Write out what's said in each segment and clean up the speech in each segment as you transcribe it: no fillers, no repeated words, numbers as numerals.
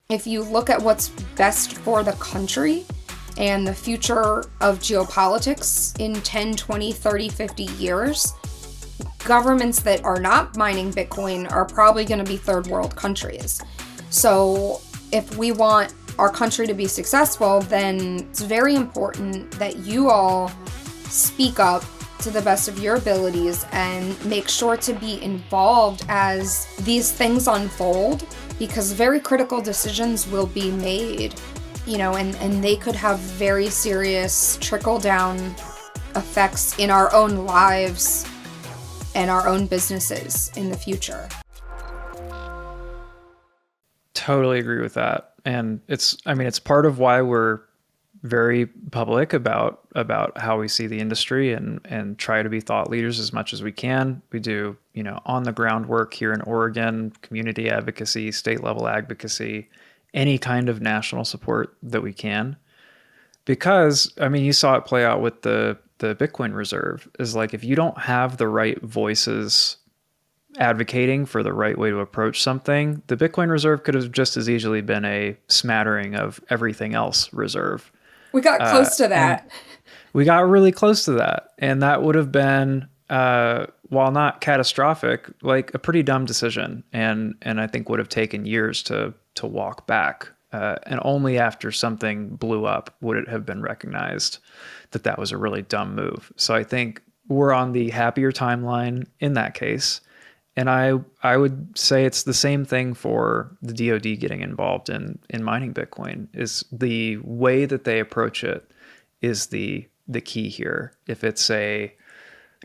if you look at what's best for the country and the future of geopolitics in 10, 20, 30, 50 years, governments that are not mining Bitcoin are probably going to be third world countries. So if we want our country to be successful, then it's very important that you all speak up to the best of your abilities and make sure to be involved as these things unfold, because very critical decisions will be made, and they could have very serious trickle-down effects in our own lives and our own businesses in the future. Totally agree with that. And it's part of why we're very public about how we see the industry and try to be thought leaders as much as we can. We do, on the ground work here in Oregon, community advocacy, state level advocacy, any kind of national support that we can. Because, you saw it play out with the Bitcoin reserve, is like, if you don't have the right voices advocating for the right way to approach something, the Bitcoin reserve could have just as easily been a smattering of everything else reserve. We got close to that. We got really close to that. And that would have been, while not catastrophic, like a pretty dumb decision. And I think would have taken years to walk back. And only after something blew up would it have been recognized that was a really dumb move. So I think we're on the happier timeline in that case. And I would say it's the same thing for the DoD getting involved in mining Bitcoin. Is the way that they approach it is the key here. If it's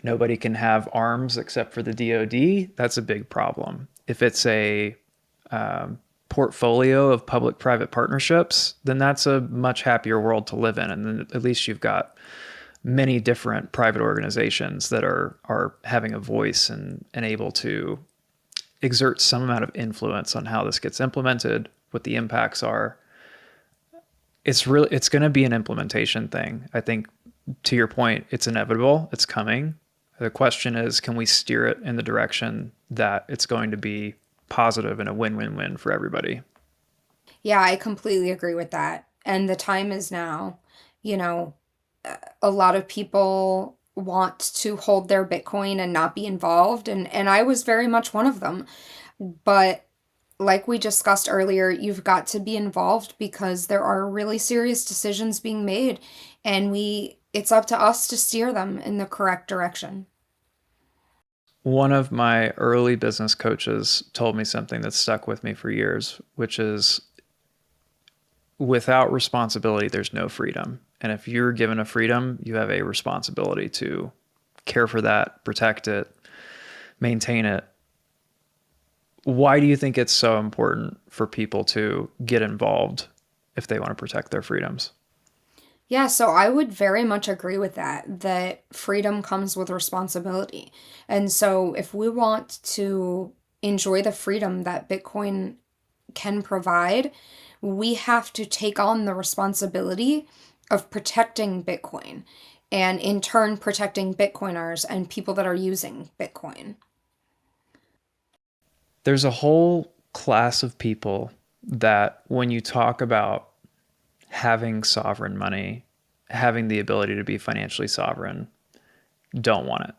nobody can have arms except for the DoD, that's a big problem. If it's a portfolio of public-private partnerships, then that's a much happier world to live in. And then at least you've got many different private organizations that are having a voice and able to exert some amount of influence on how this gets implemented, what the impacts are. It's going to be an implementation thing. I think, to your point, it's inevitable. It's coming. The question is, can we steer it in the direction that it's going to be positive and a win-win-win for everybody? Yeah, I completely agree with that. And the time is now. A lot of people want to hold their Bitcoin and not be involved. And I was very much one of them. But like we discussed earlier, you've got to be involved because there are really serious decisions being made. And it's up to us to steer them in the correct direction. One of my early business coaches told me something that stuck with me for years, which is, without responsibility, there's no freedom. And if you're given a freedom, you have a responsibility to care for that, protect it, maintain it. Why do you think it's so important for people to get involved if they want to protect their freedoms? Yeah, so I would very much agree with that freedom comes with responsibility. And so if we want to enjoy the freedom that Bitcoin can provide, we have to take on the responsibility of protecting Bitcoin and in turn protecting Bitcoiners and people that are using Bitcoin. There's a whole class of people that, when you talk about having sovereign money, having the ability to be financially sovereign, don't want it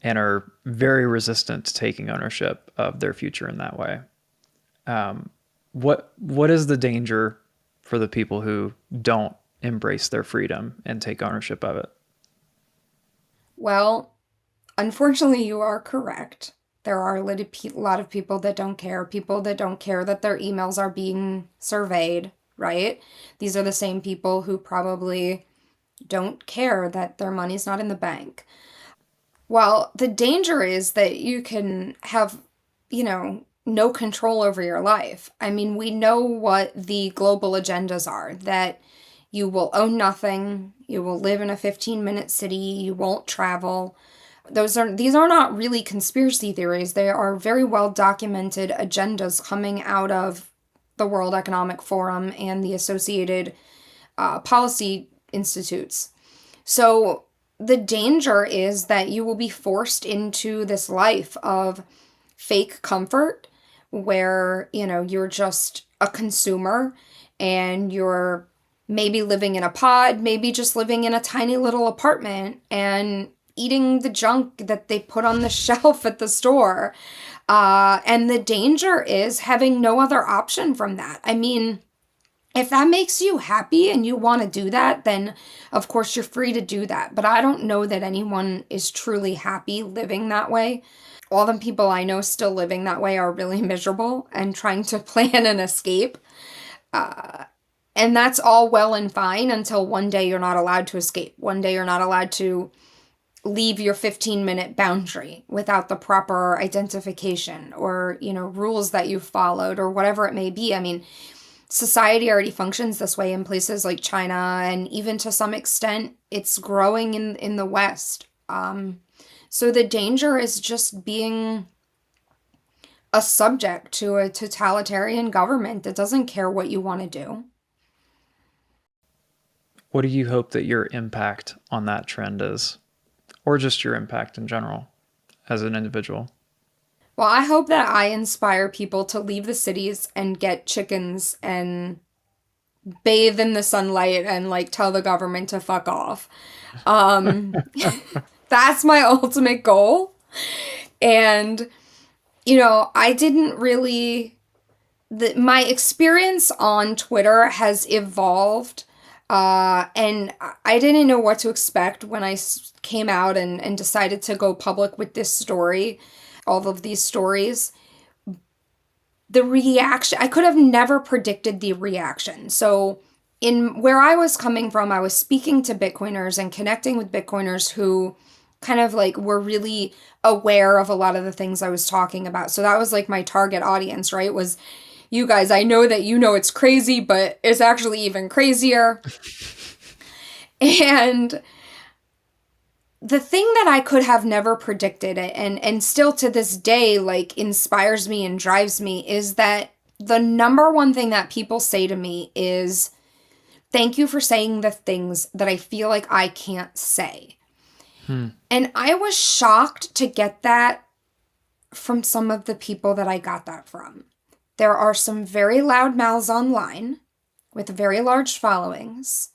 and are very resistant to taking ownership of their future in that way. What is the danger for the people who don't embrace their freedom and take ownership of it? Well, unfortunately, you are correct. There are a lot of people that don't care that their emails are being surveyed, right? These are the same people who probably don't care that their money's not in the bank. Well, the danger is that you can have, no control over your life. I mean, we know what the global agendas are, that you will own nothing, you will live in a 15-minute city, you won't travel. These are not really conspiracy theories. They are very well documented agendas coming out of the World Economic Forum and the associated policy institutes. So the danger is that you will be forced into this life of fake comfort where, you're just a consumer and you're maybe living in a pod, maybe just living in a tiny little apartment and eating the junk that they put on the shelf at the store. And the danger is having no other option from that. I mean, if that makes you happy and you want to do that, then of course you're free to do that. But I don't know that anyone is truly happy living that way. All the people I know still living that way are really miserable and trying to plan an escape. And that's all well and fine until one day you're not allowed to escape. One day you're not allowed to leave your 15-minute boundary without the proper identification or, rules that you've followed or whatever it may be. I mean, society already functions this way in places like China, and even to some extent, it's growing in the West. So the danger is just being a subject to a totalitarian government that doesn't care what you want to do. What do you hope that your impact on that trend is? Or just your impact in general as an individual? Well, I hope that I inspire people to leave the cities and get chickens and bathe in the sunlight and tell the government to fuck off. That's my ultimate goal. And, I didn't really, my experience on Twitter has evolved. And I didn't know what to expect when I came out and decided to go public with this story, all of these stories. The reaction, I could have never predicted the reaction. So in where I was coming from, I was speaking to Bitcoiners and connecting with Bitcoiners who kind of were really aware of a lot of the things I was talking about. So that was my target audience, right? Was you guys. I know that it's crazy, but it's actually even crazier. And the thing that I could have never predicted and still to this day inspires me and drives me is that the number one thing that people say to me is, thank you for saying the things that I feel like I can't say. And I was shocked to get that from some of the people that I got that from. There are some very loud mouths online with very large followings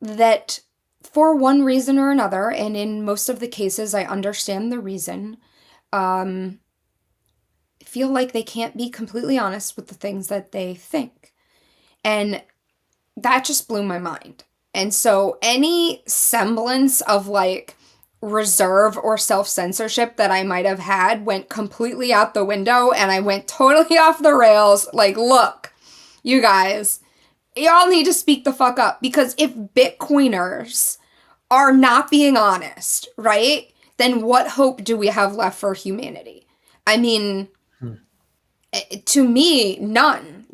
that, for one reason or another, and in most of the cases I understand the reason, feel like they can't be completely honest with the things that they think. And that just blew my mind. And so any semblance of reserve or self-censorship that I might have had went completely out the window, and I went totally off the rails. Look, you guys, y'all need to speak the fuck up, because if Bitcoiners are not being honest, right, then what hope do we have left for humanity? I mean, to me, none.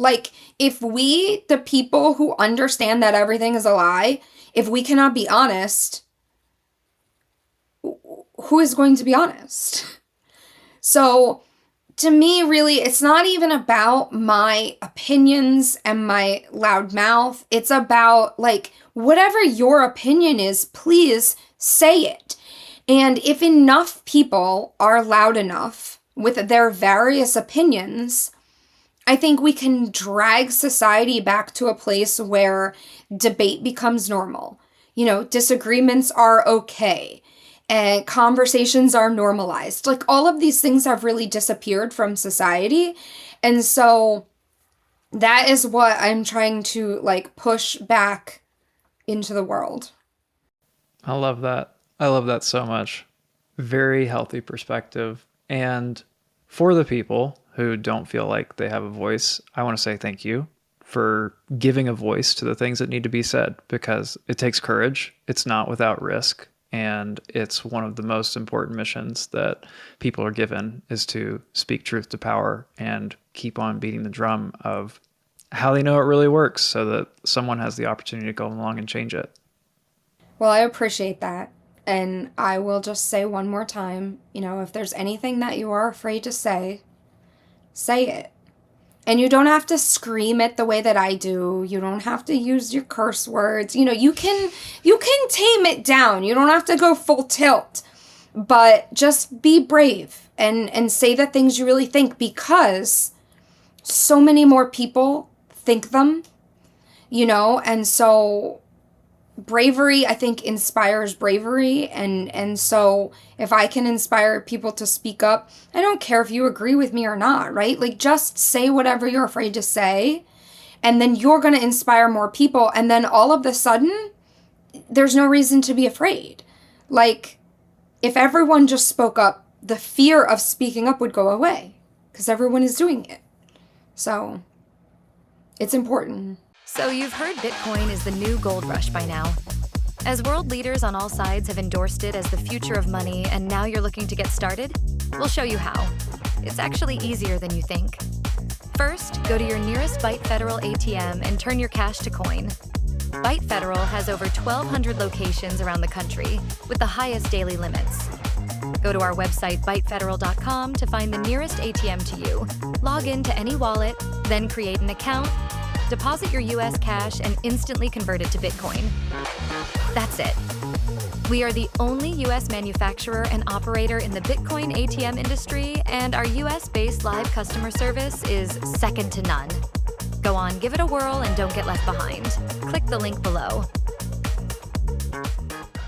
If we, the people who understand that everything is a lie, if we cannot be honest, who is going to be honest? So to me, really, it's not even about my opinions and my loud mouth. It's about whatever your opinion is, please say it. And if enough people are loud enough with their various opinions, I think we can drag society back to a place where debate becomes normal. Disagreements are okay. And conversations are normalized. All of these things have really disappeared from society. And so that is what I'm trying to push back into the world. I love that. I love that so much. Very healthy perspective. And for the people who don't feel like they have a voice, I want to say thank you for giving a voice to the things that need to be said, because it takes courage. It's not without risk. And it's one of the most important missions that people are given, is to speak truth to power and keep on beating the drum of how they know it really works, so that someone has the opportunity to go along and change it. Well, I appreciate that. And I will just say one more time, if there's anything that you are afraid to say it. And you don't have to scream it the way that I do. You don't have to use your curse words. You can tame it down. You don't have to go full tilt. But just be brave and say the things you really think, because so many more people think them, and so bravery, I think, inspires bravery. And so if I can inspire people to speak up, I don't care if you agree with me or not, right? Like, just say whatever you're afraid to say, and then you're going to inspire more people. And then all of a sudden, there's no reason to be afraid. Like, if everyone just spoke up, the fear of speaking up would go away because everyone is doing it. So it's important. So you've heard Bitcoin is the new gold rush by now. As world leaders on all sides have endorsed it as the future of money, and now you're looking to get started, we'll show you how. It's actually easier than you think. First, go to your nearest Byte Federal ATM and turn your cash to coin. Byte Federal has over 1,200 locations around the country with the highest daily limits. Go to our website, bytefederal.com, to find the nearest ATM to you. Log into any wallet, then create an account, deposit your US cash, and instantly convert it to Bitcoin. That's it. We are the only US manufacturer and operator in the Bitcoin ATM industry, and our US-based live customer service is second to none. Go on, give it a whirl, and don't get left behind. Click the link below.